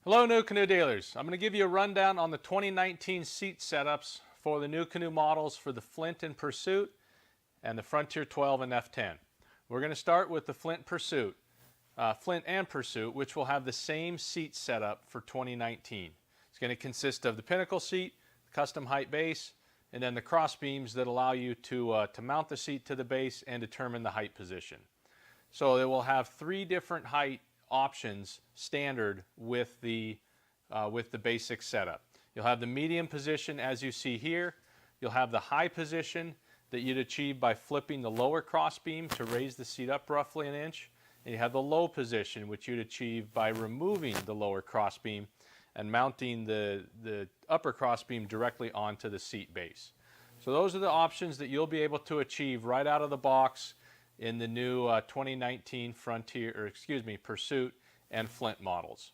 Hello NuCanoe dealers. I'm going to give you a rundown on the 2019 seat setups for the NuCanoe models for the Flint and Pursuit and the Frontier 12 and F10. We're going to start with the Flint and Pursuit, which will have the same seat setup for 2019. It's going to consist of the pinnacle seat, custom height base, and then the cross beams that allow you to mount the seat to the base and determine the height position. So it will have three different height options standard with the basic setup. You'll have the medium position as you see here. You'll have the high position that you'd achieve by flipping the lower cross beam to raise the seat up roughly an inch. And you have the low position, which you'd achieve by removing the lower cross beam and mounting the upper cross beam directly onto the seat base. So those are the options that you'll be able to achieve right out of the box in the new 2019 Pursuit and Flint models.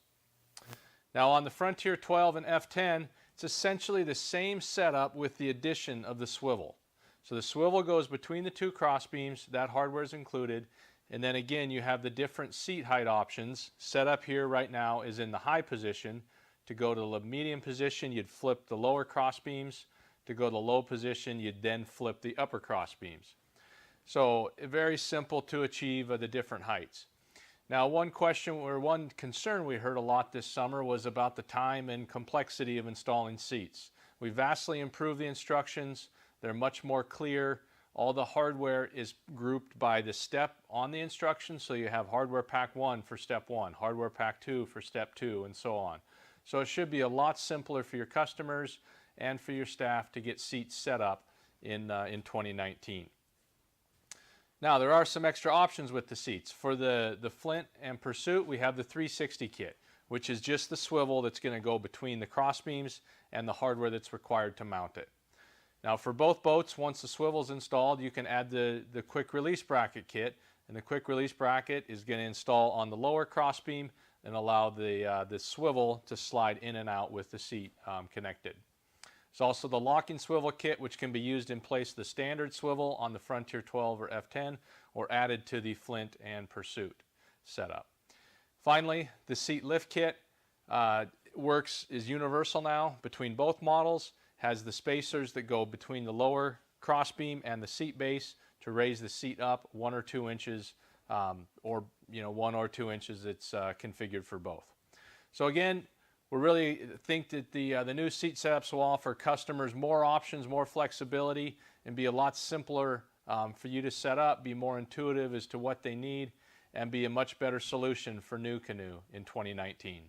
Now on the Frontier 12 and F10, it's essentially the same setup with the addition of the swivel. So the swivel goes between the two cross beams, that hardware is included, and then again you have the different seat height options. Set up here right now is in the high position. To go to the medium position, you'd flip the lower cross beams. To go to the low position, you'd then flip the upper cross beams. So very simple to achieve the different heights. Now one question or one concern we heard a lot this summer was about the time and complexity of installing seats. We vastly improved the instructions. They're much more clear. All the hardware is grouped by the step on the instructions, so you have hardware pack 1 for step 1, hardware pack 2 for step 2, and so on. So it should be a lot simpler for your customers and for your staff to get seats set up in 2019. Now there are some extra options with the seats. For the Flint and Pursuit, we have the 360 kit, which is just the swivel that's going to go between the cross beams and the hardware that's required to mount it. Now for both boats, once the swivel is installed, you can add the quick release bracket kit, and the quick release bracket is going to install on the lower cross beam and allow the swivel to slide in and out with the seat connected. There's also the locking swivel kit, which can be used in place of the standard swivel on the Frontier 12 or F10 or added to the Flint and Pursuit setup. Finally, the seat lift kit is universal now between both models, has the spacers that go between the lower cross beam and the seat base to raise the seat up 1 or 2 inches or 1 or 2 inches. It's configured for both. So again, we really think that the new seat setups will offer customers more options, more flexibility, and be a lot simpler for you to set up, be more intuitive as to what they need, and be a much better solution for NuCanoe in 2019.